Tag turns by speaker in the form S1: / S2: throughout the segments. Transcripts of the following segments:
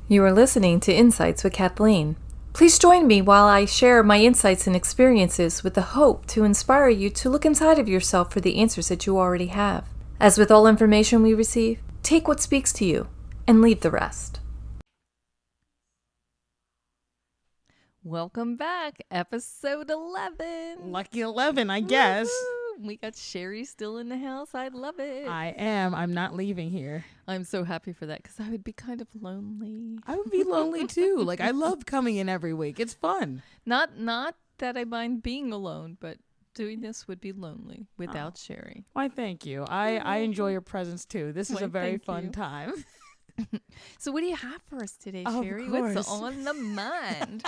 S1: You are listening to Insights with Kathleen. Please join me while I share my insights and experiences with the hope to inspire you to look inside of yourself for the answers that you already have. As with all information we receive, take what speaks to you and leave the rest. Welcome back, episode 11.
S2: Lucky 11, I guess.
S1: Woo-hoo. We got Sherry still in the house. I love it.
S2: I am. I'm not leaving here.
S1: I'm so happy for that because I would be kind of lonely.
S2: I would be lonely too. Like, I love coming in every week. It's fun.
S1: Not that I mind being alone, but doing this would be lonely without Sherry.
S2: Why, thank you. I enjoy your presence too. This is a very fun time.
S1: So what do you have for us today, Sherry?
S2: Of course.
S1: What's on the mind?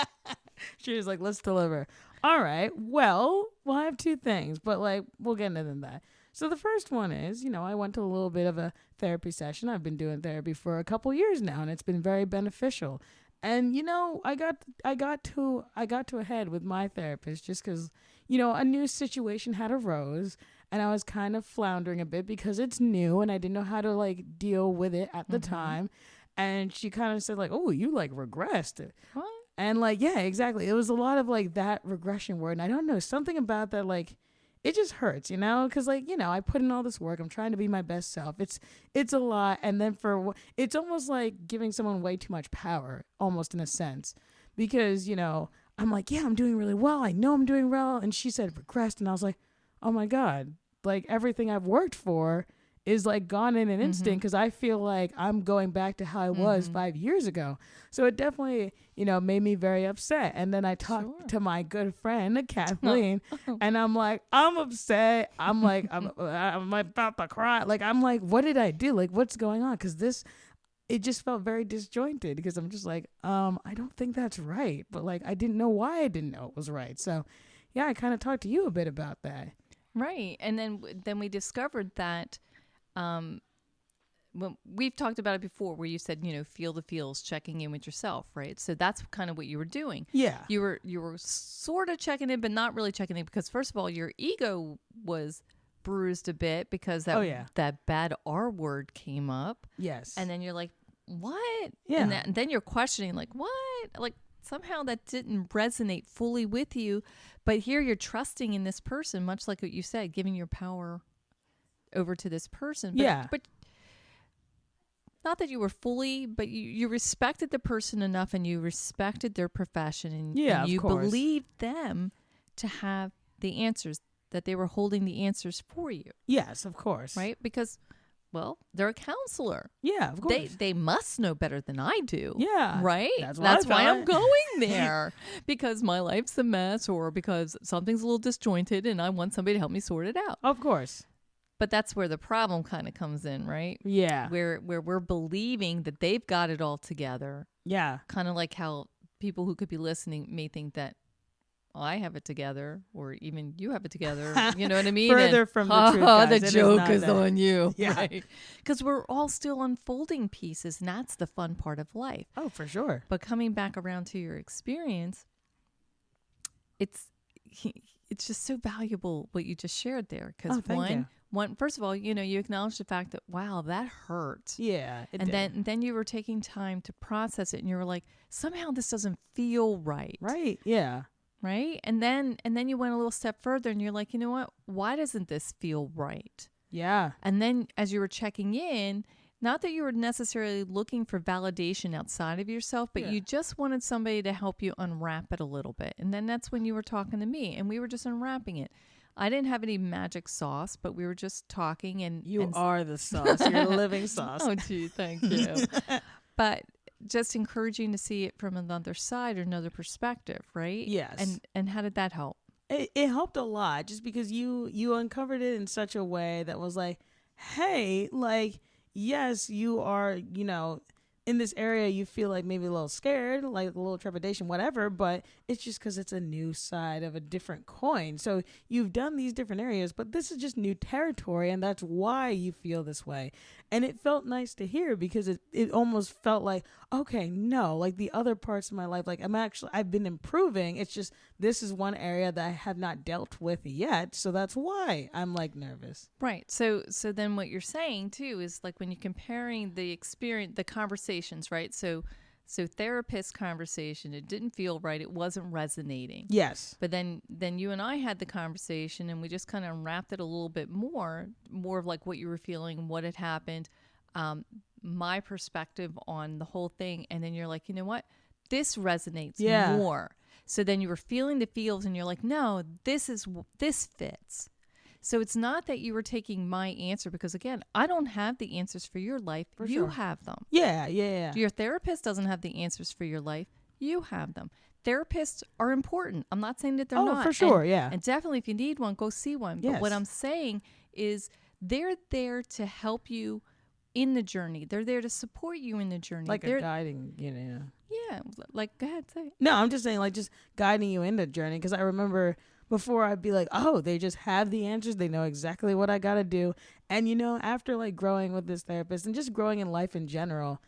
S2: She was like, let's deliver. All right. Well, I have two things, but we'll get into that. So the first one is, I went to a little bit of a therapy session. I've been doing therapy for a couple years now, and it's been very beneficial. And, I got to a head with my therapist just because, a new situation had arose, and I was kind of floundering a bit because it's new and I didn't know how to deal with it at the time. And she kind of said oh, you regressed.
S1: What?
S2: And yeah, exactly. It was a lot of that regression word. And I don't know, something about that, it just hurts, because I put in all this work. I'm trying to be my best self. It's a lot. And then it's almost like giving someone way too much power, almost in a sense, because, I'm yeah, I'm doing really well. I know I'm doing well. And she said regressed. And I was like, oh my God, everything I've worked for is gone in an instant because I feel like I'm going back to how I was 5 years ago. So it definitely, made me very upset. And then I talked to my good friend, Kathleen, and I'm like, I'm upset. I'm I'm about to cry. I'm like, what did I do? What's going on? Because it just felt very disjointed because I'm just I don't think that's right. But I didn't know why I didn't know it was right. So yeah, I kind of talked to you a bit about that.
S1: Right. And then we discovered that well, we've talked about it before where you said, feel the feels, checking in with yourself, right? So that's kind of what you were doing.
S2: Yeah.
S1: You were sort of checking in, but not really checking in because first of all, your ego was bruised a bit because that bad R word came up.
S2: Yes.
S1: And then you're like, what?
S2: Yeah.
S1: And then you're questioning what? Somehow that didn't resonate fully with you, but here you're trusting in this person, much like what you said, giving your power over to this person. But not that you were fully, but you respected the person enough and you respected their profession and you believed them to have the answers, that they were holding the answers for you.
S2: Yes, of course.
S1: Right? Because, well, they're a counselor.
S2: Yeah, of course.
S1: They must know better than I do.
S2: Yeah.
S1: Right? That's why I'm going there. Because my life's a mess or because something's a little disjointed and I want somebody to help me sort it out.
S2: Of course.
S1: But that's where the problem kind of comes in, right?
S2: Yeah.
S1: Where we're believing that they've got it all together.
S2: Yeah.
S1: Kind of like how people who could be listening may think that I have it together or even you have it together. You know what I mean?
S2: Further from the truth, guys.
S1: The joke is on you.
S2: Yeah.
S1: Right? Because we're all still unfolding pieces, and that's the fun part of life.
S2: Oh, for sure.
S1: But coming back around to your experience, it's just so valuable what you just shared there. Because first of all, you acknowledge the fact that, wow, that hurt.
S2: Yeah.
S1: And then you were taking time to process it and you were like, somehow this doesn't feel right.
S2: Right. Yeah.
S1: Right. And then you went a little step further and you're like, you know what? Why doesn't this feel right?
S2: Yeah.
S1: And then as you were checking in, not that you were necessarily looking for validation outside of yourself, but you just wanted somebody to help you unwrap it a little bit. And then that's when you were talking to me and we were just unwrapping it. I didn't have any magic sauce, but we were just talking and
S2: you are the sauce. You're the living sauce.
S1: Oh, gee, thank you. But just encouraging to see it from another side or another perspective, right?
S2: Yes.
S1: And how did that help?
S2: It helped a lot just because you uncovered it in such a way that was like, hey, yes, you are, in this area, you feel like maybe a little scared, like a little trepidation, whatever, but it's just because it's a new side of a different coin. So you've done these different areas, but this is just new territory, and that's why you feel this way. And it felt nice to hear because it almost felt like, okay, no, the other parts of my life, I've been improving. It's just this is one area that I have not dealt with yet. So that's why I'm nervous.
S1: Right. So then what you're saying too is when you're comparing the experience, the conversations, right? So So therapist conversation, it didn't feel right. It wasn't resonating.
S2: Yes.
S1: But then you and I had the conversation, and we just kind of unwrapped it a little bit more of like what you were feeling, what had happened, my perspective on the whole thing. And then you're like, you know what? This resonates more. So then you were feeling the feels, and you're like, no, this fits. So it's not that you were taking my answer, because again, I don't have the answers for your life. You have them.
S2: Yeah.
S1: Your therapist doesn't have the answers for your life. You have them. Therapists are important. I'm not saying that they're not.
S2: Oh, for sure,
S1: And definitely if you need one, go see one.
S2: Yes.
S1: But what I'm saying is they're there to help you in the journey. They're there to support you in the journey.
S2: Like a guiding,
S1: Yeah. Like, go ahead, say it.
S2: No, I'm just saying, like, just guiding you in the journey. Because I remember before I'd be like, oh, they just have the answers. They know exactly what I got to do. And, after like growing with this therapist and just growing in life in general,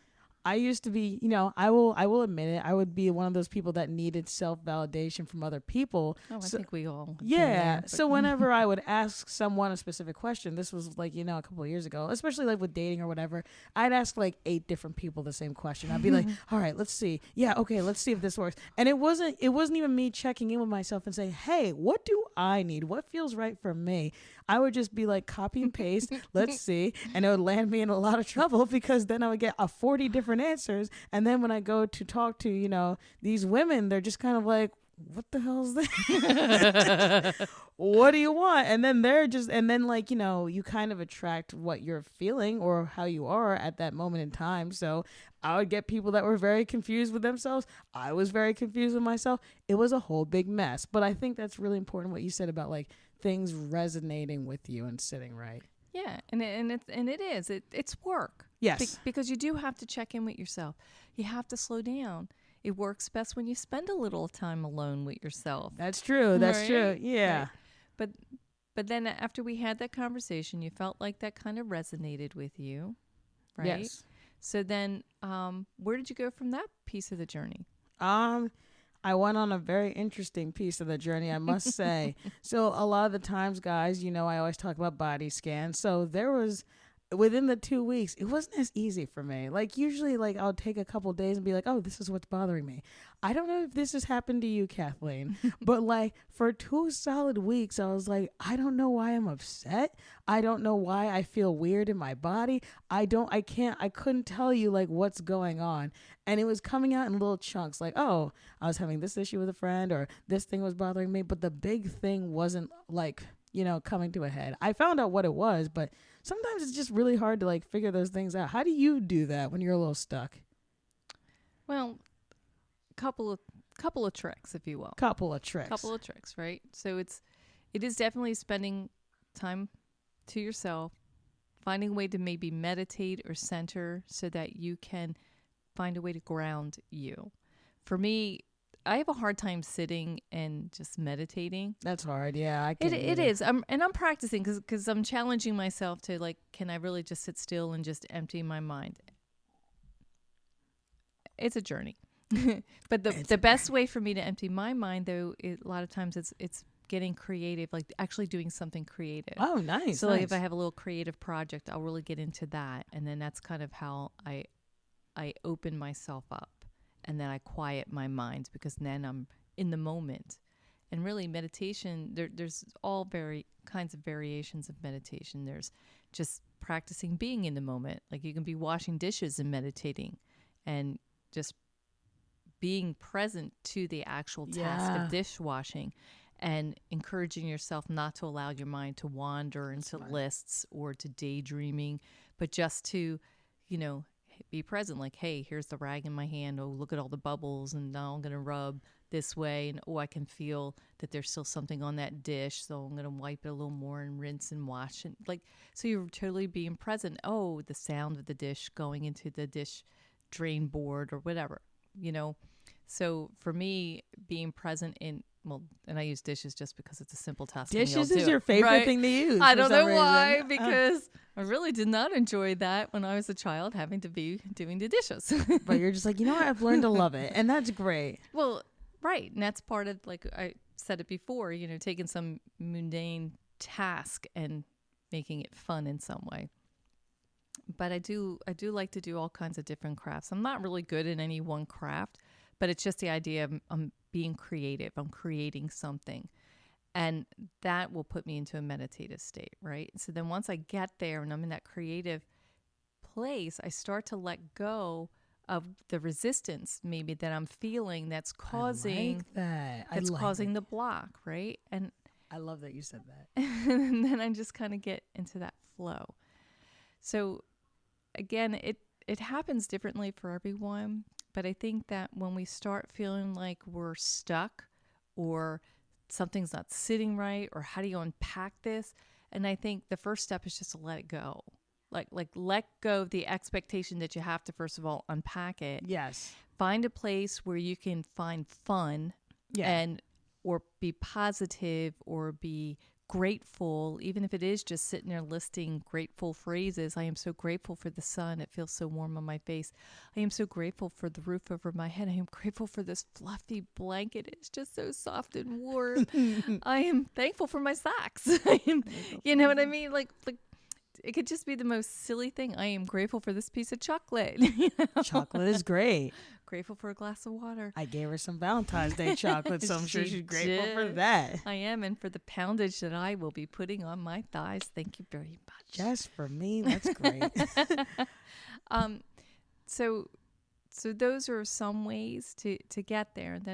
S2: I used to be, I will admit it, I would be one of those people that needed self-validation from other people.
S1: Oh, I think we all.
S2: Yeah. So whenever I would ask someone a specific question, this was like, a couple of years ago, especially like with dating or whatever, I'd ask like 8 different people the same question. I'd be like, all right, let's see. Yeah. Okay. Let's see if this works. And it wasn't even me checking in with myself and saying, hey, what do I need? What feels right for me? I would just be like, copy and paste. Let's see. And it would land me in a lot of trouble, because then I would get 40 different answers. And then when I go to talk to, these women, they're just kind of like, what the hell is that? What do you want? And then like, you kind of attract what you're feeling or how you are at that moment in time. So I would get people that were very confused with themselves. I was very confused with myself. It was a whole big mess. But I think that's really important what you said about like things resonating with you and sitting right.
S1: Yeah, it's work.
S2: Yes.
S1: Because you do have to check in with yourself. You have to slow down. It works best when you spend a little time alone with yourself.
S2: That's true. That's true. Yeah.
S1: Right. But then after we had that conversation, you felt like that kind of resonated with you, right?
S2: Yes.
S1: So then where did you go from that piece of the journey?
S2: I went on a very interesting piece of the journey, I must say. So a lot of the times, guys, I always talk about body scans. So there was, within the 2 weeks, it wasn't as easy for me. Like usually, like I'll take a couple days and be like, oh, this is what's bothering me. I don't know if this has happened to you, Kathleen, but like for 2 solid weeks, I was like, I don't know why I'm upset. I don't know why I feel weird in my body. I couldn't tell you like what's going on. And it was coming out in little chunks like, oh, I was having this issue with a friend, or this thing was bothering me. But the big thing wasn't like, coming to a head. I found out what it was, but sometimes it's just really hard to like figure those things out. How do you do that when you're a little stuck?
S1: Well, couple of tricks, if you will.
S2: Couple of tricks,
S1: right? So it is definitely spending time to yourself, finding a way to maybe meditate or center so that you can find a way to ground you. For me, I have a hard time sitting and just meditating.
S2: That's hard. Yeah,
S1: it is. I'm practicing because I'm challenging myself to like, can I really just sit still and just empty my mind? It's a journey. But the best way for me to empty my mind, though, a lot of times it's getting creative, like actually doing something creative.
S2: Oh, nice.
S1: So like if I have a little creative project, I'll really get into that, and then that's kind of how I open myself up, and then I quiet my mind, because then I'm in the moment. And really, meditation, there's all kinds of variations of meditation. There's just practicing being in the moment. Like you can be washing dishes and meditating, and just being present to the actual task of dishwashing, and encouraging yourself not to allow your mind to wander into lists or to daydreaming, but just to, be present. Like, hey, here's the rag in my hand. Oh, look at all the bubbles. And now I'm going to rub this way. And, I can feel that there's still something on that dish. So I'm going to wipe it a little more and rinse and wash. And so you're totally being present. Oh, the sound of the dish going into the dish drain board or whatever, So for me, being present and I use dishes just because it's a simple task.
S2: Dishes is your favorite thing to use.
S1: I don't know why, because I really did not enjoy that when I was a child, having to be doing the dishes.
S2: But you're just like, I've learned to love it. And that's great.
S1: Well, right. And that's part of, like I said it before, taking some mundane task and making it fun in some way. But I do like to do all kinds of different crafts. I'm not really good at any one craft, but it's just the idea of I'm being creative. I'm creating something. And that will put me into a meditative state, right? So then once I get there and I'm in that creative place, I start to let go of the resistance maybe that I'm feeling that's causing causing the block, right? And
S2: I love that you said that.
S1: and then I just kind of get into that flow. So again, it happens differently for everyone, but I think that when we start feeling like we're stuck or something's not sitting right, or how do you unpack this? And I think the first step is just to let it go. Like let go of the expectation that you have to, first of all, unpack it.
S2: Yes.
S1: Find a place where you can find fun and or be positive or be grateful, even if it is just sitting there listing grateful phrases. I am so grateful for the sun. It feels so warm on my face. I am so grateful for the roof over my head. I am grateful for this fluffy blanket. It's just so soft and warm. I am thankful for my socks. You know what I mean? Like it could just be the most silly thing. I am grateful for this piece of chocolate. You know?
S2: Chocolate is great.
S1: Grateful for a glass of water.
S2: I gave her some Valentine's Day chocolate, so I'm sure she's grateful for that.
S1: I am, and for the poundage that I will be putting on my thighs. Thank you very much.
S2: Just for me, that's great.
S1: So those are some ways to get there. And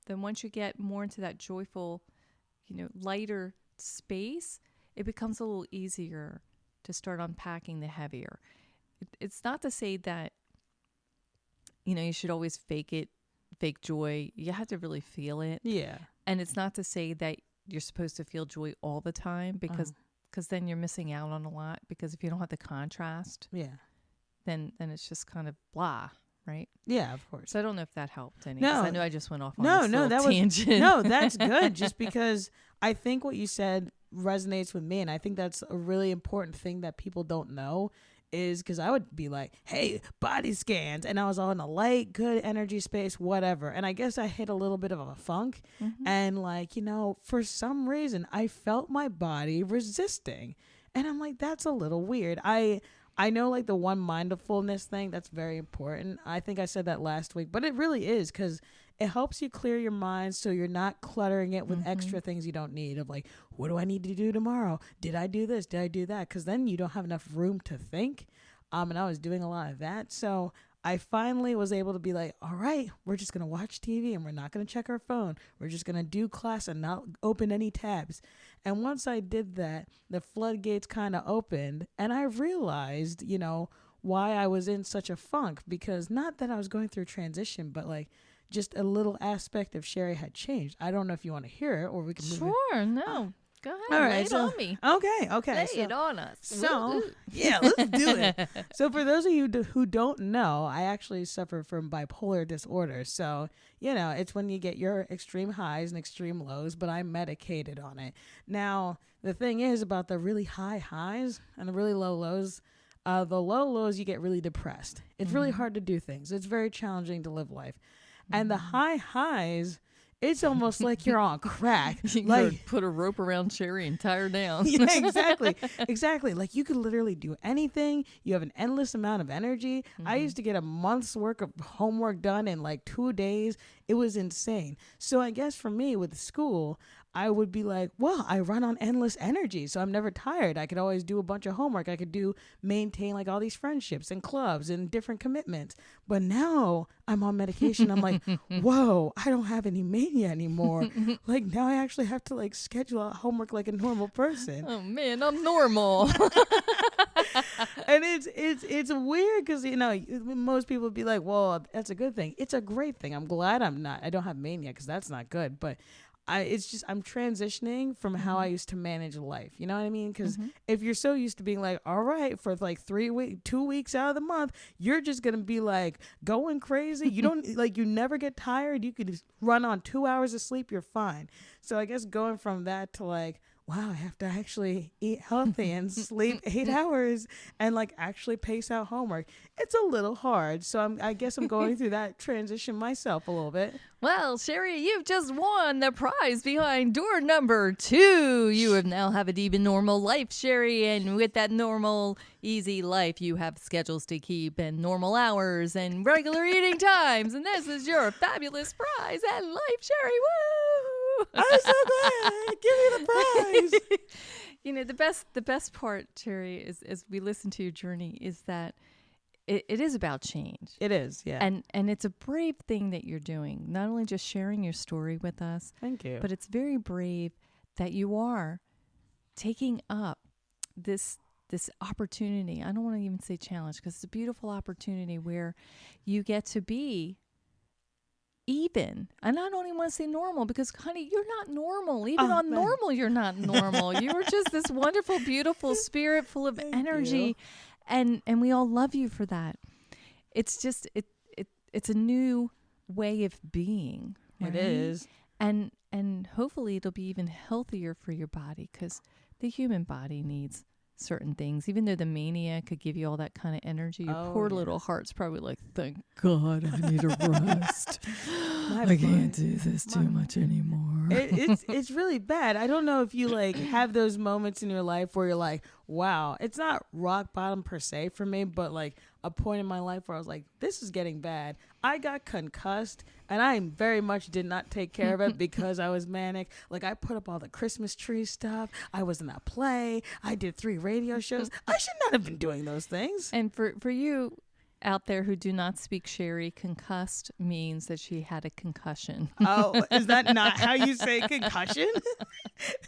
S1: then once you get more into that joyful, lighter space, it becomes a little easier to start unpacking the heavier. It's not to say that, you should always fake joy. You have to really feel it.
S2: Yeah.
S1: And it's not to say that you're supposed to feel joy all the time because then you're missing out on a lot, because if you don't have the contrast, then it's just kind of blah, right?
S2: Yeah, of course.
S1: So I don't know if that helped any.
S2: No.
S1: I know I just went off on this little tangent.
S2: No, that's good. Just because I think what you said resonates with me, and I think that's a really important thing that people don't know, is because I would be like, hey, body scans, and I was all in a light, good energy space, whatever, and I guess I hit a little bit of a funk, and for some reason I felt my body resisting, and I'm like, that's a little weird. I know, like, the one mindfulness thing, that's very important. I think I said that last week, but it really is, because it helps you clear your mind so you're not cluttering it with extra things you don't need, of like, what do I need to do tomorrow? Did I do this? Did I do that? Because then you don't have enough room to think. And I was doing a lot of that. So I finally was able to be like, all right, we're just going to watch TV and we're not going to check our phone. We're just going to do class and not open any tabs. And once I did that, the floodgates kind of opened, and I realized, why I was in such a funk, because not that I was going through transition, but like, just a little aspect of Sherry had changed. I don't know if you want to hear it, or we can move it.
S1: Sure, no. Go ahead.
S2: All right,
S1: lay it on me.
S2: Okay.
S1: Lay it on us.
S2: So, yeah, let's do it. So for those of you who don't know, I actually suffer from bipolar disorder. So, it's when you get your extreme highs and extreme lows, but I'm medicated on it. Now, the thing is about the really high highs and the really low lows, the low lows, you get really depressed. It's really hard to do things. It's very challenging to live life. And the high highs, it's almost like you're on crack.
S1: Like, put a rope around Sherry and tie her down.
S2: Yeah, exactly. Like, you could literally do anything. You have an endless amount of energy. I used to get a month's work of homework done in like 2 days. It was insane. So I guess for me with school, I would be like, well, I run on endless energy, so I'm never tired. I could always do a bunch of homework. I could maintain like all these friendships and clubs and different commitments. But now I'm on medication. I'm like, whoa, I don't have any mania anymore. Like, now I actually have to like schedule out homework like a normal person.
S1: Oh man, I'm normal.
S2: And it's weird because, most people would be like, well, that's a good thing. It's a great thing. I'm glad I don't have mania, because that's not good. But I'm transitioning from how I used to manage life. You know what I mean? Because if you're so used to being like, all right, for like 2 weeks out of the month, you're just going to be like going crazy. You don't like, you never get tired. You could just run on 2 hours of sleep. You're fine. So I guess going from that to like, wow, I have to actually eat healthy and sleep 8 hours and like actually pace out homework. It's a little hard. So I guess I'm going through that transition myself a little bit.
S1: Well, Sherry, you've just won the prize behind door number 2. You have now have an even normal life, Sherry. And with that normal, easy life, you have schedules to keep and normal hours and regular eating times. And this is your fabulous prize at life, Sherry. Woo!
S2: I'm so glad. Give me the prize.
S1: You know, the best part, Sherry, is as we listen to your journey, is that it is about change.
S2: It is, yeah.
S1: And it's a brave thing that you're doing, not only just sharing your story with us.
S2: Thank you.
S1: But it's very brave that you are taking up this opportunity. I don't want to even say challenge, because it's a beautiful opportunity where you get to be even. And I don't even want to say normal, because honey, you're not normal. Even on normal, you're not normal. You were just this wonderful, beautiful spirit full of energy. And we all love you for that. It's just it's a new way of being. Right?
S2: It is.
S1: And hopefully it'll be even healthier for your body, because the human body needs certain things. Even though the mania could give you all that kind of energy, your poor little heart's probably like, thank God I need a rest. I can't do this too much anymore.
S2: It's really bad. I don't know if you like have those moments in your life where you're like, wow, it's not rock bottom per se for me, but like a point in my life where I was like, this is getting bad. I got concussed, and I very much did not take care of it because I was manic. Like, I put up all the Christmas tree stuff. I was in that play. I did 3 radio shows. I should not have been doing those things.
S1: And for you out there who do not speak Sherry, concussed means that she had a concussion.
S2: Oh, is that not how you say concussion?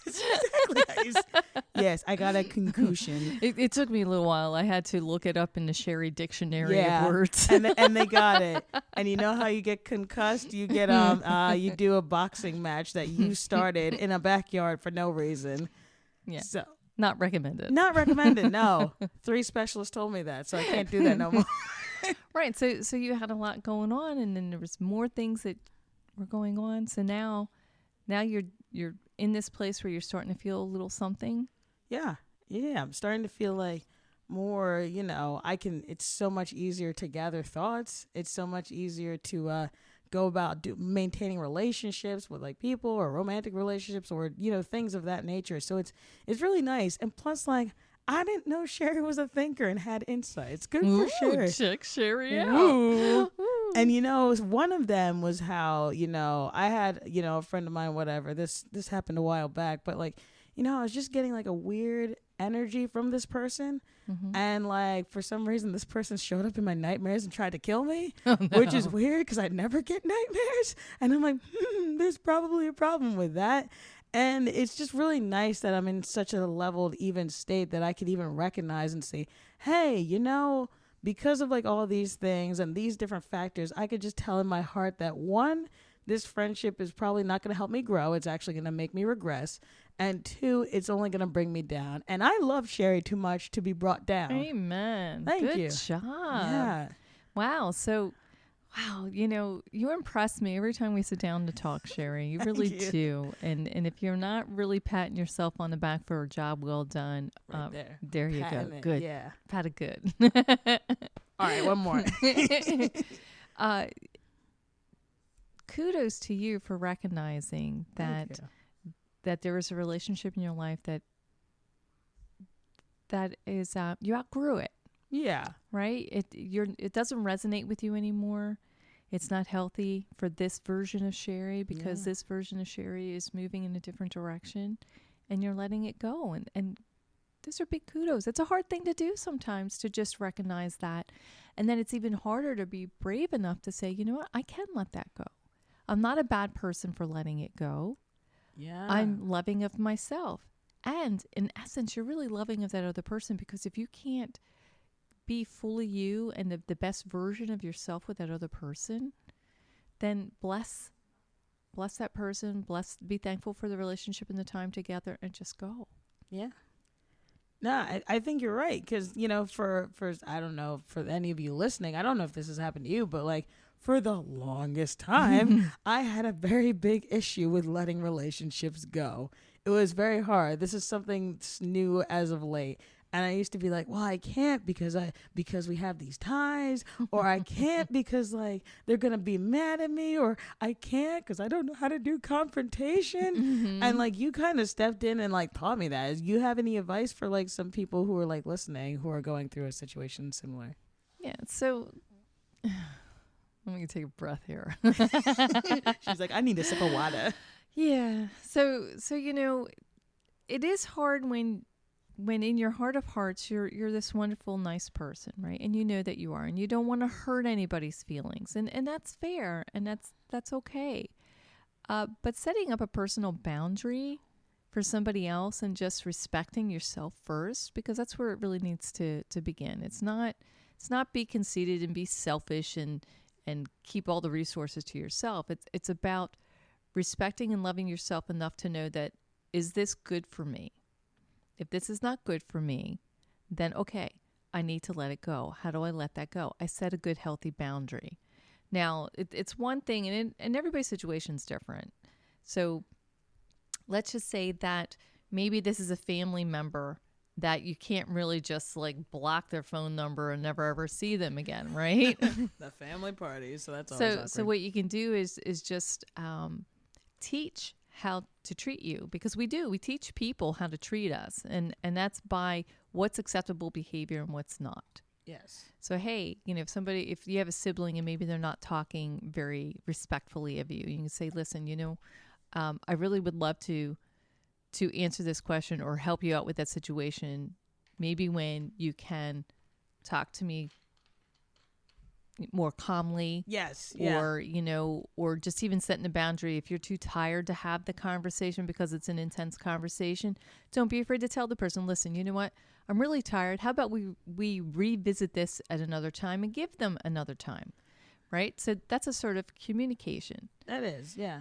S2: It's exactly how you say. Yes, I got a concussion.
S1: It took me a little while. I had to look it up in the Sherry dictionary of words.
S2: and they got it. And you know how you get concussed? You get you do a boxing match that you started in a backyard for no reason.
S1: Yeah.
S2: So
S1: not recommended.
S2: Not recommended. No. 3 specialists told me that, so I can't do that no more.
S1: Right. So you had a lot going on, and then there was more things that were going on. So now you're in this place where you're starting to feel a little something.
S2: Yeah. I'm starting to feel like more, it's so much easier to gather thoughts. It's so much easier to go about maintaining relationships with like people or romantic relationships or, things of that nature. So it's really nice. And plus, like, I didn't know Sherry was a thinker and had insights. Good for Sherry.
S1: Check Sherry out.
S2: Ooh. And, one of them was how, I had, a friend of mine, whatever, this happened a while back, but like, I was just getting like a weird energy from this person. Mm-hmm. And like, for some reason, this person showed up in my nightmares and tried to kill me, which is weird because I never get nightmares. And I'm like, there's probably a problem with that. And it's just really nice that I'm in such a leveled, even state that I could even recognize and say, hey, because of like all these things and these different factors, I could just tell in my heart that 1, this friendship is probably not going to help me grow. It's actually going to make me regress. And 2, it's only going to bring me down. And I love Sherry too much to be brought down.
S1: Amen.
S2: Thank you.
S1: Good job.
S2: Yeah.
S1: Wow. So, you impress me every time we sit down to talk, Sherry. You really do. And if you're not really patting yourself on the back for a job well done, there you go.
S2: It.
S1: Good.
S2: Yeah.
S1: Pat it good.
S2: All right, one more.
S1: Kudos to you for recognizing that there is a relationship in your life that is you outgrew it.
S2: Yeah.
S1: Right? It doesn't resonate with you anymore. It's not healthy for this version of Sherry because this version of Sherry is moving in a different direction, and you're letting it go. And those are big kudos. It's a hard thing to do sometimes, to just recognize that. And then it's even harder to be brave enough to say, you know what, I can let that go. I'm not a bad person for letting it go.
S2: Yeah.
S1: I'm loving of myself. And in essence, you're really loving of that other person, because if you can't be fully you and the best version of yourself with that other person, then bless that person, be thankful for the relationship and the time together, and just go.
S2: Yeah. No, I think you're right. Because, for I don't know, for any of you listening, I don't know if this has happened to you, but like for the longest time, I had a very big issue with letting relationships go. It was very hard. This is something new as of late. And I used to be like, well, I can't because we have these ties, or I can't because like they're gonna be mad at me, or I can't because I don't know how to do confrontation. And like you kind of stepped in and like taught me that. You have any advice for like some people who are like listening who are going through a situation similar?
S1: Yeah. So let me take a breath here.
S2: She's like, I need a sip of water.
S1: Yeah. So it is hard when in your heart of hearts you're this wonderful, nice person, right? And you know that you are, and you don't want to hurt anybody's feelings, and that's fair, and that's okay. But setting up a personal boundary for somebody else and just respecting yourself first, because that's where it really needs to begin. It's not be conceited and be selfish and keep all the resources to yourself. It's about respecting and loving yourself enough to know that, is this good for me? If this is not good for me, then okay, I need to let it go. How do I let that go? I set a good, healthy boundary. Now, it's one thing, and everybody's situation is different. So let's just say that maybe this is a family member that you can't really just like block their phone number and never ever see them again, right?
S2: The family parties, so that's always awkward.
S1: So what you can do is just teach how to treat you, because we teach people how to treat us, and that's by what's acceptable behavior and what's not.
S2: Yes.
S1: So hey, if you have a sibling and maybe they're not talking very respectfully of you, you can say, listen, I really would love to answer this question or help you out with that situation, maybe when you can talk to me more calmly.
S2: Yes. Yeah.
S1: Or just even setting a boundary. If you're too tired to have the conversation because it's an intense conversation, don't be afraid to tell the person, listen, you know what? I'm really tired. How about we revisit this at another time and give them another time, right? So that's a sort of communication.
S2: That is, yeah.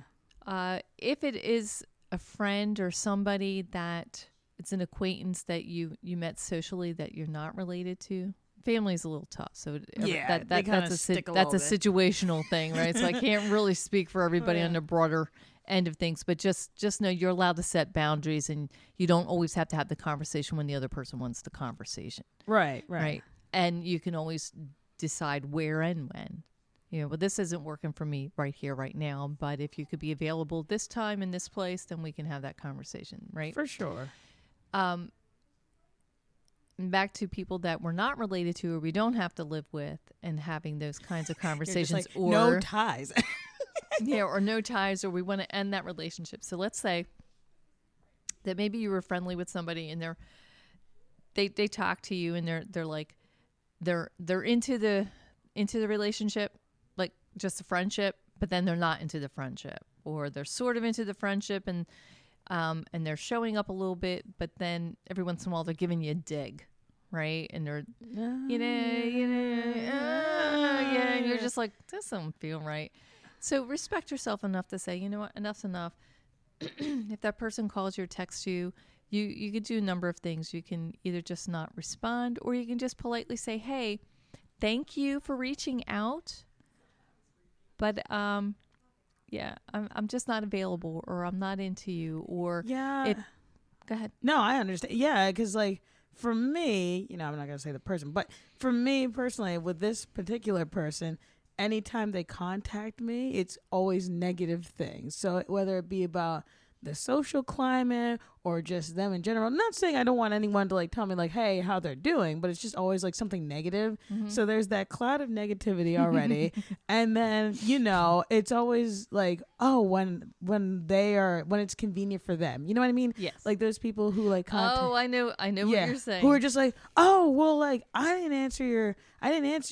S1: If it is a friend or somebody that it's an acquaintance that you met socially that you're not related to, family is a little tough. So
S2: yeah,
S1: that's a situational thing, right? So I can't really speak for everybody on the broader end of things, but just know you're allowed to set boundaries, and you don't always have to have the conversation when the other person wants the conversation.
S2: Right.
S1: And you can always decide where and when. But this isn't working for me right here, right now. But if you could be available this time in this place, then we can have that conversation, right?
S2: For sure.
S1: Back to people that we're not related to or we don't have to live with, and having those kinds of conversations.
S2: Like,
S1: or
S2: no ties.
S1: or no ties, or we want to end that relationship. So let's say that maybe you were friendly with somebody and they talk to you and they're like they're into the relationship, like just a friendship, but then they're not into the friendship, or they're sort of into the friendship and they're showing up a little bit, but then every once in a while they're giving you a dig, right? And they're and you're just like, this doesn't feel right. So respect yourself enough to say, you know what, enough's enough. If that person calls you or texts you, you could do a number of things. You can either just not respond, or you can just politely say, hey, thank you for reaching out, but yeah, I'm just not available, or I'm not into you, or
S2: yeah.
S1: Go ahead.
S2: No, I understand. Yeah, because like for me, I'm not gonna say the person, but for me personally, with this particular person, anytime they contact me, it's always negative things. So whether it be about the social climate or just them in general. I'm not saying I don't want anyone to like tell me like, hey, how they're doing, but it's just always like something negative. Mm-hmm. So there's that cloud of negativity already. And then, it's always like, oh, when it's convenient for them. You know what I mean?
S1: Yes.
S2: Like those people who like contact.
S1: Oh, I know what you're saying.
S2: Who are just like, oh, well, like I didn't answer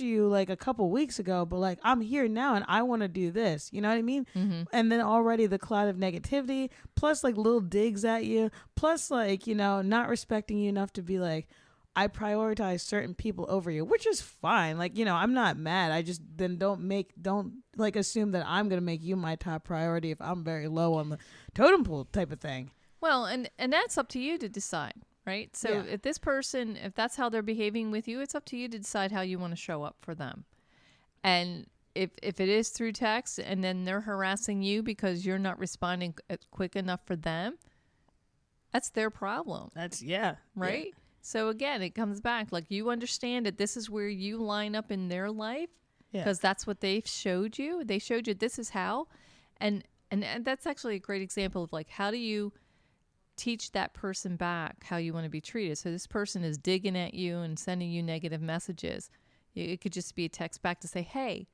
S2: you like a couple weeks ago, but like I'm here now and I want to do this. You know what I mean? Mm-hmm. And then already the cloud of negativity, plus like little digs at you, plus like, not respecting you enough to be like, I prioritize certain people over you, which is fine. Like, I'm not mad. I just then don't like assume that I'm going to make you my top priority if I'm very low on the totem pole type of thing.
S1: Well, and that's up to you to decide, right? So if this person, if that's how they're behaving with you, it's up to you to decide how you want to show up for them. And if it is through text and then they're harassing you because you're not responding quick enough for them, That's their problem. Right?
S2: Yeah.
S1: So again, it comes back like you understand that this is where you line up in their life because that's what they've showed you. They showed you this is how. And that's actually a great example of like how do you teach that person back how you want to be treated. So this person is digging at you and sending you negative messages. It could just be a text back to say, hey,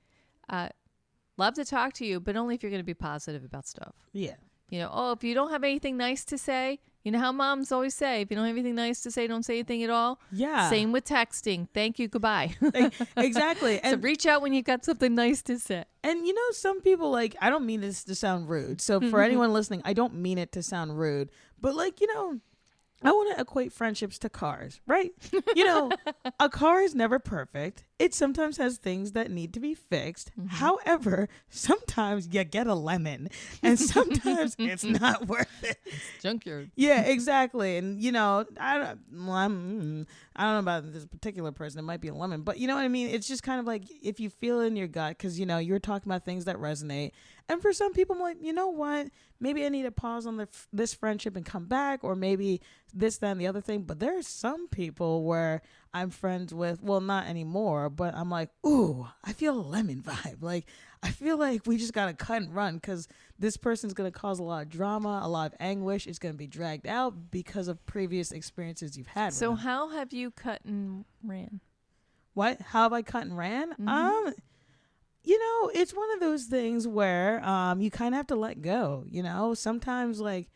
S1: love to talk to you, but only if you're going to be positive about stuff.
S2: Yeah.
S1: You know, oh, if you don't have anything nice to say, you know how moms always say, if you don't have anything nice to say, don't say anything at all.
S2: Yeah.
S1: Same with texting. Thank you. Goodbye.
S2: Exactly.
S1: And so reach out when you got something nice to say.
S2: And you know, some people like, I don't mean this to sound rude. So for anyone listening, I don't mean it to sound rude, but like, you know, I want to equate friendships to cars, right? You know, a car is never perfect. It sometimes has things that need to be fixed. However, sometimes you get a lemon and sometimes it's not worth it.
S1: It's junkyard.
S2: Yeah, exactly. And, you know, I don't know about this particular person. It might be a lemon. But you know what I mean? It's just kind of like if you feel in your gut because, you know, you're talking about things that resonate. And for some people, I'm like, you know what? Maybe I need to pause on this friendship and come back, or maybe this, that, and the other thing. But there are some people where I'm friends with, well, not anymore, but I'm like, ooh, I feel a lemon vibe. Like, I feel like we just got to cut and run because this person's going to cause a lot of drama, a lot of anguish. It's going to be dragged out because of previous experiences you've had.
S1: So how have you cut and ran?
S2: What? How have I cut and ran? You know, it's one of those things where you kind of have to let go, you know. Sometimes, like,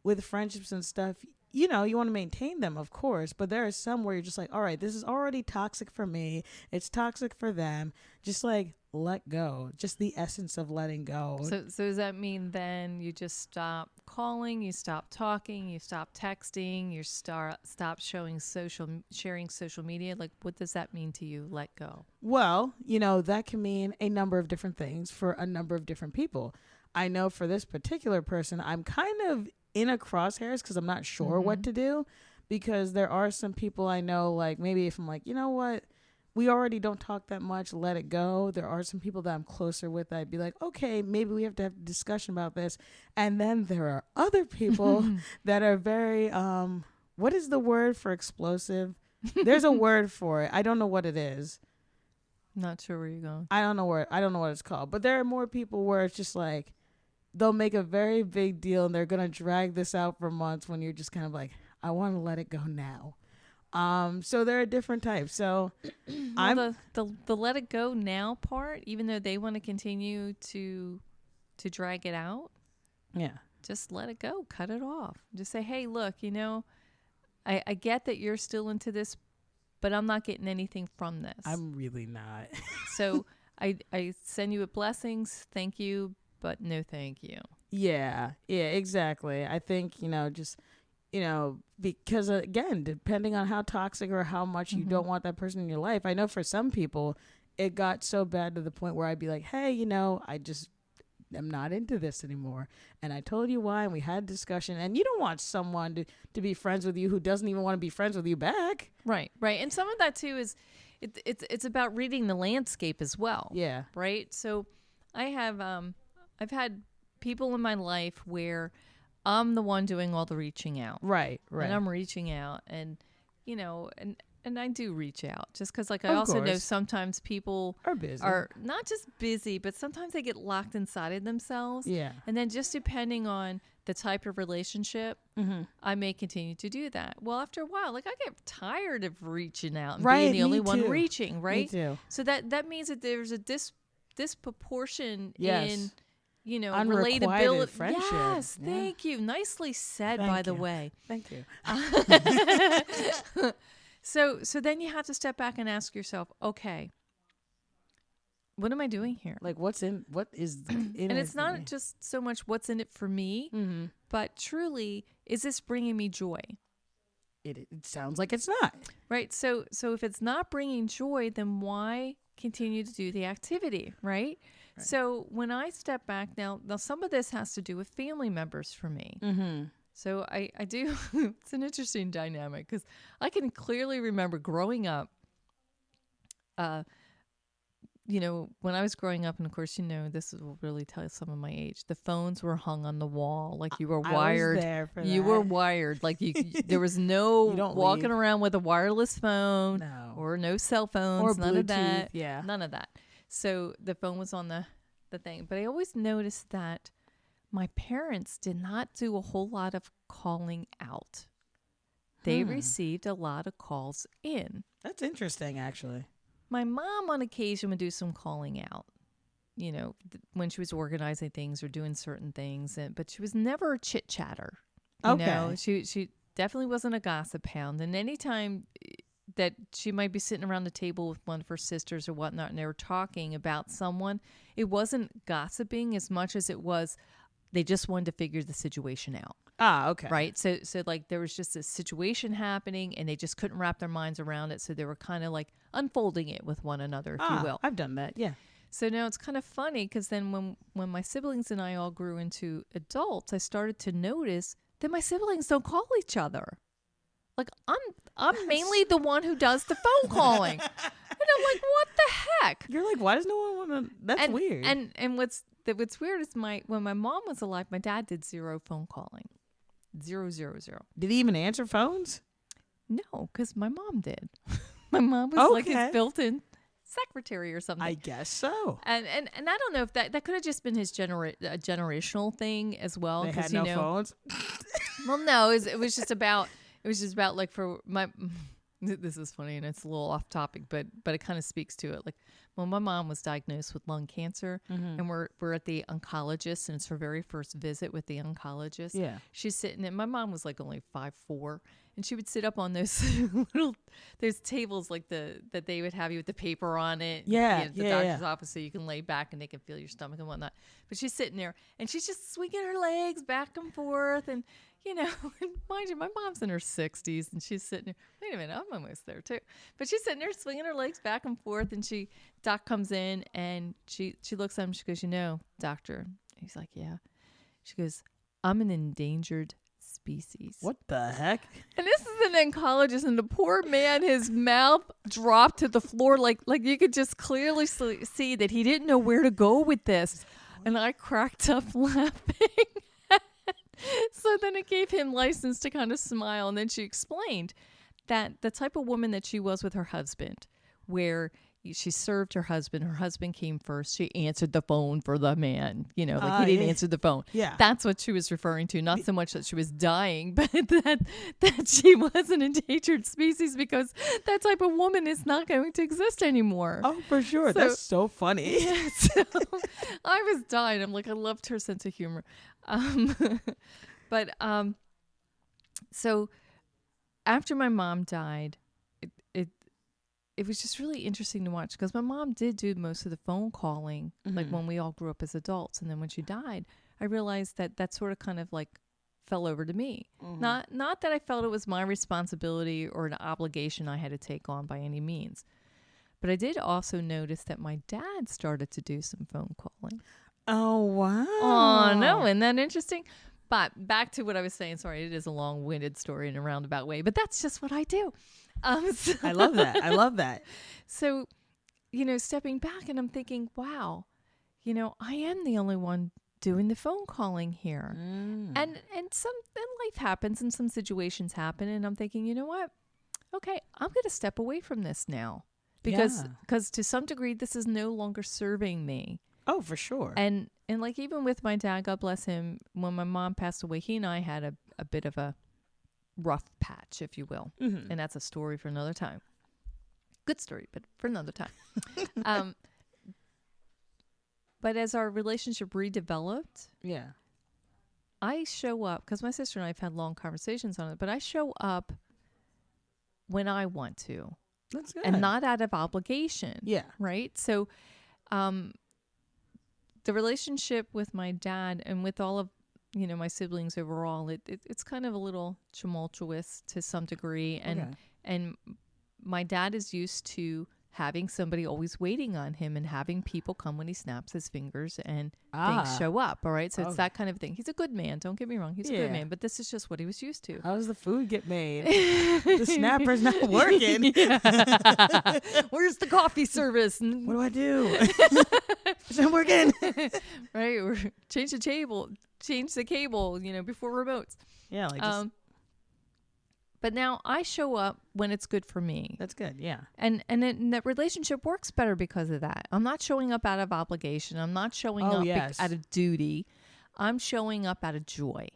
S2: with friendships and stuff, you know, you want to maintain them, of course. But there are some where you're just like, all right, this is already toxic for me. It's toxic for them. Just, like, let go. Just the essence of letting go.
S1: So does that mean then you just stop calling, you stop talking, you stop texting, you stop sharing social media? Like, what does that mean to you, let go?
S2: Well, you know, that can mean a number of different things for a number of different people. I know for this particular person, I'm kind of in a crosshairs because I'm not sure what to do, because there are some people I know, like maybe if I'm like, you know what, we already don't talk that much, let it go. There are some people that I'm closer with that I'd be like, okay, maybe we have to have a discussion about this. And then there are other people that are very, what is the word for explosive? There's a word for it. I don't know what it is.
S1: Not sure where you're going.
S2: I don't know what it's called. But there are more people where it's just like, they'll make a very big deal and they're going to drag this out for months when you're just kind of like, I want to let it go now. So there are different types. So
S1: well, the let it go now part, even though they want to continue to drag it out. Yeah. Just let it go. Cut it off. Just say, hey, look, you know, I get that you're still into this, but I'm not getting anything from this.
S2: I'm really not. So
S1: I send you blessings. Thank you. But no, thank you.
S2: Yeah, exactly. I think, you know, just, you know, because again, depending on how toxic or how much you don't want that person in your life, I know for some people it got so bad to the point where I'd be like, hey, you know, I'm not into this anymore. And I told you why, and we had a discussion. And you don't want someone to be friends with you who doesn't even want to be friends with you back.
S1: Right. And some of that too is it's about reading the landscape as well. Yeah. Right. So I have I've had people in my life where I'm the one doing all the reaching out. Right. And I'm reaching out, and, you know, and I do reach out just because, like, I also know sometimes people are not just busy, but sometimes they get locked inside of themselves. Yeah. And then just depending on the type of relationship, I may continue to do that. Well, after a while, like, I get tired of reaching out and being the only one reaching, right? Me too. So that means that there's a disproportion in, you know, relatability. Friendship. Yes, thank you. Nicely said, by the way. Thank you. So then you have to step back and ask yourself, okay, what am I doing here?
S2: Like, what is in
S1: and it's not just so much what's in it for me, but truly, is this bringing me joy?
S2: It sounds like it's not.
S1: Right. So if it's not bringing joy, then why continue to do the activity, right? So when I step back now some of this has to do with family members for me. So I do, it's an interesting dynamic because I can clearly remember growing up, when I was growing up, and of course, this will really tell you some of my age. The phones were hung on the wall, like you were wired.
S2: I was there for
S1: you
S2: that.
S1: were wired, like there was no walking around with a wireless phone, or no cell phones,
S2: or
S1: none
S2: Bluetooth,
S1: of that.
S2: Yeah,
S1: none of that. So the phone was on the thing, but I always noticed that my parents did not do a whole lot of calling out. They received a lot of calls in.
S2: That's interesting, actually.
S1: My mom on occasion would do some calling out, when she was organizing things or doing certain things, but she was never a chit chatter. She definitely wasn't a gossip hound. And anytime that she might be sitting around the table with one of her sisters or whatnot, and they were talking about someone, it wasn't gossiping as much as it was they just wanted to figure the situation out.
S2: Ah, okay.
S1: Right? So like there was just a situation happening and they just couldn't wrap their minds around it. So they were kind of like unfolding it with one another, if you will.
S2: I've done that, yeah.
S1: So now it's kind of funny because then when my siblings and I all grew into adults, I started to notice that my siblings don't call each other. Like I'm mainly the one who does the phone calling. And I'm like, what the heck?
S2: You're like, why does no one want to? That's weird.
S1: And what's weird is when my mom was alive, my dad did zero phone calling. 0, 0, 0.
S2: Did he even answer phones?
S1: No, because my mom did. My mom was like his built-in secretary or something.
S2: I guess so.
S1: And I don't know if that could have just been his generational thing as well.
S2: They had no phones.
S1: Well, no, it was just about like for my. This is funny and it's a little off topic, but it kind of speaks to it. Like when my mom was diagnosed with lung cancer, and we're at the oncologist, and it's her very first visit with the oncologist.
S2: Yeah,
S1: she's sitting there. My mom was like only 5'4", and she would sit up on those those tables like that they would have you with the paper on it.
S2: Yeah,
S1: the doctor's office, so you can lay back and they can feel your stomach and whatnot. But she's sitting there and she's just swinging her legs back and forth and. And mind you, my mom's in her 60s and she's sitting there. Wait a minute, I'm almost there too. But she's sitting there swinging her legs back and forth, and Doc comes in and she looks at him. She goes, doctor. He's like, yeah. She goes, I'm an endangered species.
S2: What the heck?
S1: And this is an oncologist, and the poor man, his mouth dropped to the floor, like you could just clearly see that he didn't know where to go with this. And I cracked up laughing. So then it gave him license to kind of smile. And then she explained that the type of woman that she was with her husband, where she served her husband came first. She answered the phone for the man, he didn't answer the phone.
S2: Yeah.
S1: That's what she was referring to. Not so much that she was dying, but that she was an endangered species because that type of woman is not going to exist anymore.
S2: Oh, for sure. That's so funny.
S1: Yeah, so I was dying. I'm like, I loved her sense of humor. So after my mom died, it was just really interesting to watch because my mom did do most of the phone calling, like when we all grew up as adults. And then when she died, I realized that sort of kind of like fell over to me. Not that I felt it was my responsibility or an obligation I had to take on by any means. But I did also notice that my dad started to do some phone calling.
S2: Oh, wow.
S1: Oh, no. Isn't that interesting? But back to what I was saying. Sorry, it is a long-winded story in a roundabout way, but that's just what I do.
S2: I love that. I love that.
S1: So, stepping back and I'm thinking, wow, I am the only one doing the phone calling here. And life happens and some situations happen. And I'm thinking, you know what? Okay, I'm going to step away from this now because to some degree, this is no longer serving me.
S2: Oh, for sure.
S1: And like even with my dad, God bless him, when my mom passed away, he and I had a bit of a rough patch, if you will. And that's a story for another time. Good story, but for another time. But as our relationship redeveloped, I show up, because my sister and I have had long conversations on it, but I show up when I want to.
S2: That's good.
S1: And not out of obligation. Yeah. Right? So the relationship with my dad and with all of my siblings overall, it's kind of a little tumultuous to some degree. And my dad is used to having somebody always waiting on him and having people come when he snaps his fingers and things show up. All right. So it's that kind of thing. He's a good man. Don't get me wrong. He's a good man. But this is just what he was used to.
S2: How does the food get made? The snapper's not working.
S1: Where's the coffee service?
S2: What do? It's not working.
S1: Right. Or change the cable, before remotes.
S2: Yeah. Like just
S1: but now I show up when it's good for me.
S2: That's good, yeah.
S1: And that relationship works better because of that. I'm not showing up out of obligation. I'm not showing up out of duty. I'm showing up out of joy.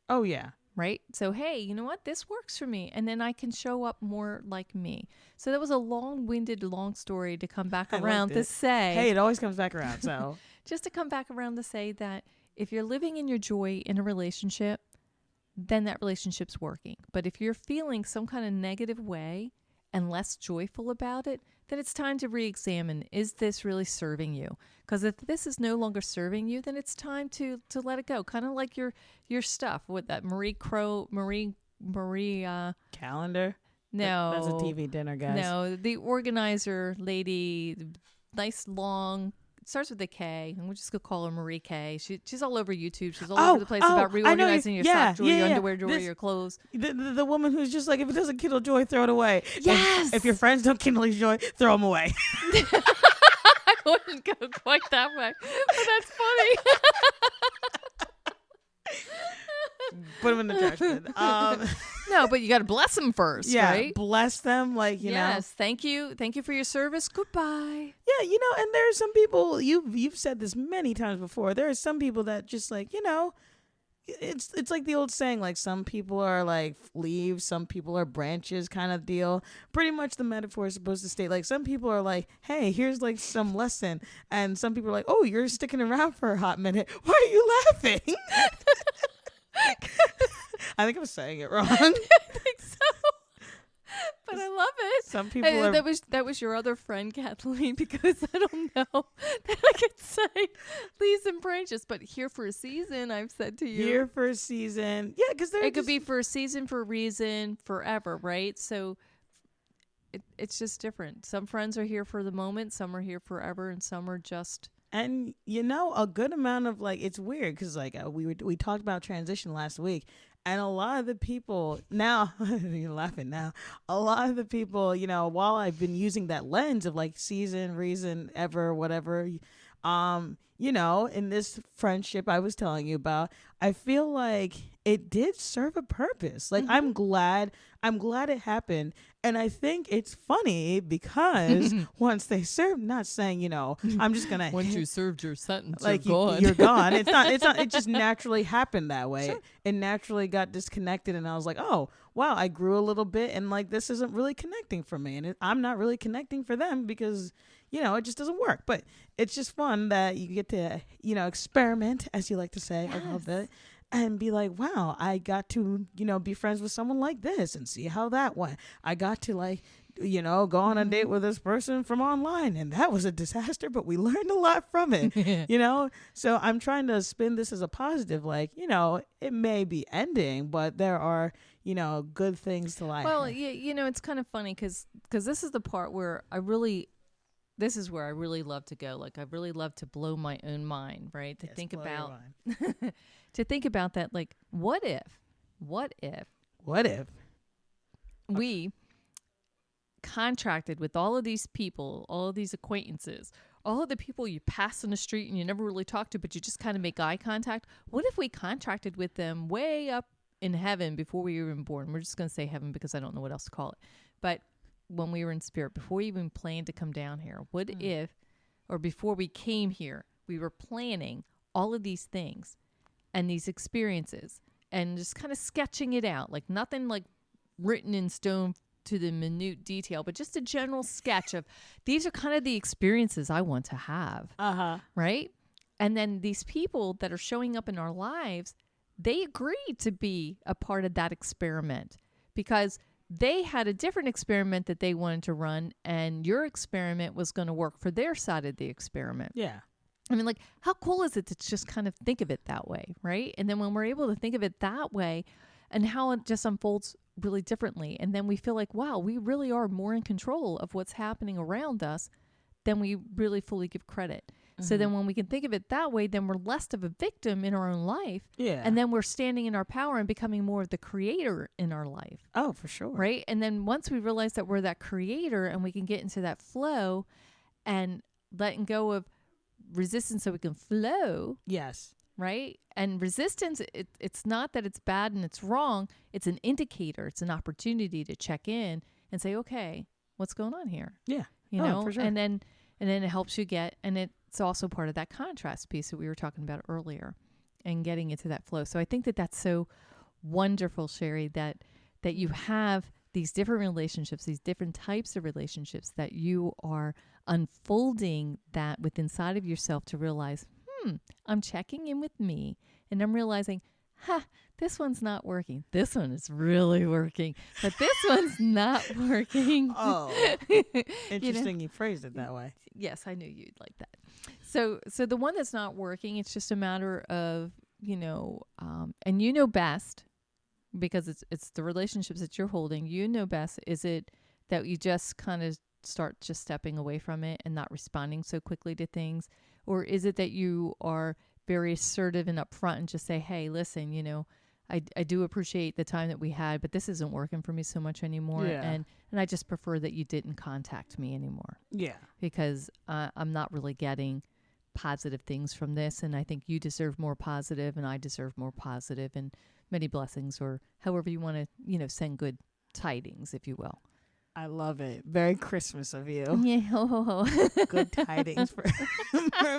S2: Oh, yeah.
S1: Right? So, hey, you know what? This works for me. And then I can show up more like me. So that was a long-winded, long story to come back around to say.
S2: Hey, it always comes back around, so.
S1: Just to come back around to say that if you're living in your joy in a relationship, then that relationship's working. But if you're feeling some kind of negative way and less joyful about it, then it's time to re-examine, is this really serving you? Because if this is no longer serving you, then it's time to let it go. Kind of like your stuff with that Marie
S2: calendar?
S1: No.
S2: That's a TV dinner, guys.
S1: No, the organizer lady, nice long, starts with a K, and we'll just go call her Marie K. She's all over YouTube. She's all over the place about reorganizing your sock drawer, your underwear drawer, your clothes.
S2: The woman who's just like, if it doesn't kindle joy, throw it away.
S1: Yes.
S2: And if your friends don't kindle joy, throw them away.
S1: I wouldn't go quite that way, but that's funny.
S2: Put them in the trash bin.
S1: No, but you got to bless them first, right?
S2: Bless them, like, you know.
S1: Yes, thank you for your service. Goodbye.
S2: Yeah, you know, and there are some people, you've said this many times before, there are some people that just like, you know, it's like the old saying, like some people are like leaves, some people are branches kind of deal. Pretty much the metaphor is supposed to state like some people are like, hey, here's like some lesson, and some people are like, oh, you're sticking around for a hot minute. Why are you laughing? I think I'm saying it wrong.
S1: I think so. But I love it.
S2: Some people are...
S1: That was your other friend, Kathleen, because I don't know that I could say leaves and branches, but here for a season, I've said to you.
S2: Here for a season. Yeah, because
S1: it could be for a season, for a reason, forever, right? So it's just different. Some friends are here for the moment, some are here forever, and some are just...
S2: And, you know, a good amount of, like, it's weird because, like, we talked about transition last week, and a lot of the people now, you're laughing now, a lot of the people, you know, while I've been using that lens of, like, season, reason, ever, whatever, you know, in this friendship I was telling you about, I feel like it did serve a purpose. Like, I'm glad it happened. And I think it's funny because once they serve, not saying, you know, I'm just going to.
S1: Once you served your sentence,
S2: like
S1: you're gone.
S2: You're gone. It's not, it just naturally happened that way. Sure. It naturally got disconnected. And I was like, oh, wow, I grew a little bit. And like, this isn't really connecting for me. And I'm not really connecting for them because, you know, it just doesn't work. But it's just fun that you get to, you know, experiment, as you like to say, a little bit. And be like, wow, I got to, you know, be friends with someone like this and see how that went. I got to, like, you know, go on a date with this person from online, and that was a disaster, but we learned a lot from it, you know? So I'm trying to spin this as a positive, like, you know, it may be ending, but there are, you know, good things to like.
S1: Well, you know, it's kind of funny because this is the part where this is where I really love to go. Like, I really love to blow my own mind, right? To think about to think about that, like, what if we contracted with all of these people, all of these acquaintances, all of the people you pass in the street and you never really talk to, but you just kind of make eye contact? What if we contracted with them way up in heaven before we were even born? We're just going to say heaven because I don't know what else to call it. But when we were in spirit, before we even planned to come down here, what if, or before we came here, we were planning all of these things and these experiences and just kind of sketching it out, like nothing like written in stone to the minute detail, but just a general sketch of these are kind of the experiences I want to have. Right? And then these people that are showing up in our lives, they agreed to be a part of that experiment because they had a different experiment that they wanted to run, and your experiment was going to work for their side of the experiment.
S2: Yeah.
S1: I mean, like, how cool is it to just kind of think of it that way, right? And then when we're able to think of it that way, and how it just unfolds really differently. And then we feel like, wow, we really are more in control of what's happening around us than we really fully give credit. So then when we can think of it that way, then we're less of a victim in our own life.
S2: Yeah.
S1: And then we're standing in our power and becoming more of the creator in our life.
S2: Oh, for sure.
S1: Right. And then once we realize that we're that creator and we can get into that flow and letting go of resistance so we can flow.
S2: Yes.
S1: Right. And resistance, it's not that it's bad and it's wrong. It's an indicator. It's an opportunity to check in and say, okay, what's going on here?
S2: Yeah.
S1: You know,
S2: for sure.
S1: and then it helps you get, and it's also part of that contrast piece that we were talking about earlier and getting into that flow. So I think that that's so wonderful, Sherry, that you have these different relationships, these different types of relationships that you are unfolding that with inside of yourself to realize, I'm checking in with me and I'm realizing, this one's not working. This one is really working, but this one's not working.
S2: Oh, interesting. You phrased it that way.
S1: Yes, I knew you'd like that. So the one that's not working, it's just a matter of, and you know best because it's the relationships that you're holding. You know best. Is it that you just kind of start just stepping away from it and not responding so quickly to things? Or is it that you are very assertive and upfront and just say, hey, listen, I do appreciate the time that we had, but this isn't working for me so much anymore.
S2: Yeah.
S1: And I just prefer that you didn't contact me anymore.
S2: Yeah.
S1: Because I'm not really getting positive things from this. And I think you deserve more positive and I deserve more positive and many blessings, or however you want to, send good tidings, if you will.
S2: I love it. Very Christmas of you.
S1: Yeah.
S2: Good tidings for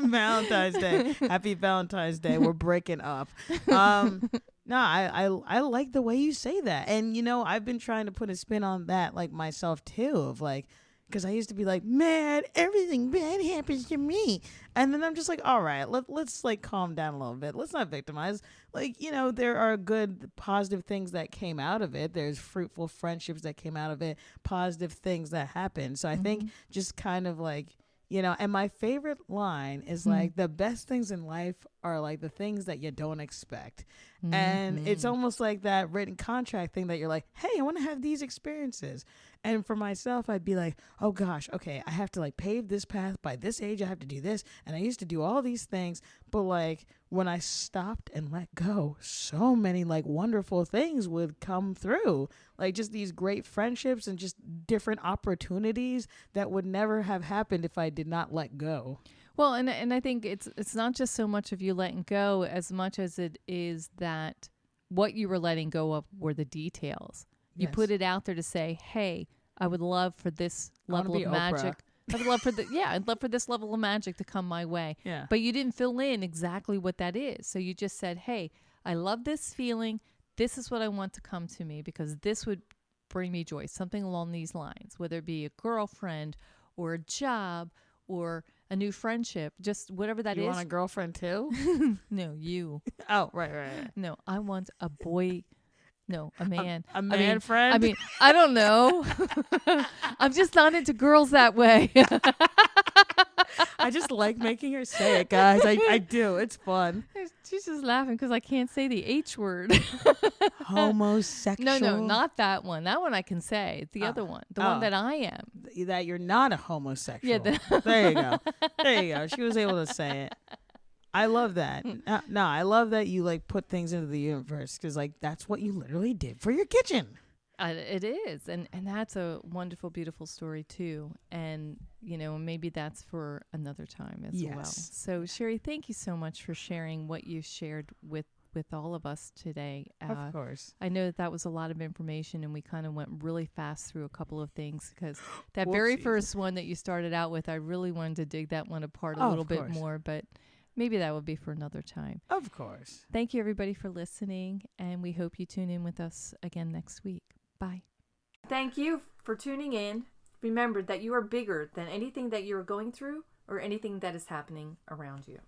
S2: Valentine's Day. Happy Valentine's Day. We're breaking up. No, I like the way you say that. And, I've been trying to put a spin on that, like, myself, too, of, like, because I used to be like, man, everything bad happens to me. And then I'm just like, all right, let's like calm down a little bit. Let's not victimize. Like, there are good, positive things that came out of it. There's fruitful friendships that came out of it, positive things that happened. So I think just kind of like, and my favorite line is like, the best things in life are like the things that you don't expect. And it's almost like that written contract thing that you're like, hey, I want to have these experiences. And for myself, I'd be like, oh gosh, okay, I have to like pave this path by this age. I have to do this. And I used to do all these things. But like when I stopped and let go, so many like wonderful things would come through. Like just these great friendships and just different opportunities that would never have happened if I did not let go.
S1: Well, and I think it's not just so much of you letting go as much as it is that what you were letting go of were the details. You put it out there to say, hey, I would love for this level of magic. I would love for I'd love for this level of magic to come my way.
S2: Yeah.
S1: But you didn't fill in exactly what that is. So you just said, hey, I love this feeling. This is what I want to come to me because this would bring me joy. Something along these lines, whether it be a girlfriend or a job or a new friendship, just whatever that is.
S2: You want a girlfriend too?
S1: No, you.
S2: Oh, right.
S1: No, I want a boy. No, a man.
S2: A man friend?
S1: I mean, I don't know. I'm just not into girls that way.
S2: I just like making her say it, guys. I do. It's fun.
S1: She's just laughing because I can't say the H word.
S2: Homosexual?
S1: No, not that one. That one I can say. It's the other one. The one that I am.
S2: That you're not a homosexual.
S1: Yeah.
S2: There you go. There you go. She was able to say it. I love that. No, I love that you like put things into the universe because like that's what you literally did for your kitchen.
S1: It is. And that's a wonderful, beautiful story too. And, maybe that's for another time as well. So Sherry, thank you so much for sharing what you shared with all of us today.
S2: Of course.
S1: I know that was a lot of information and we kind of went really fast through a couple of things because that very first one that you started out with, I really wanted to dig that one apart a little bit more, but maybe that would be for another time.
S2: Of course.
S1: Thank you, everybody, for listening, and we hope you tune in with us again next week. Bye. Thank you for tuning in. Remember that you are bigger than anything that you are going through or anything that is happening around you.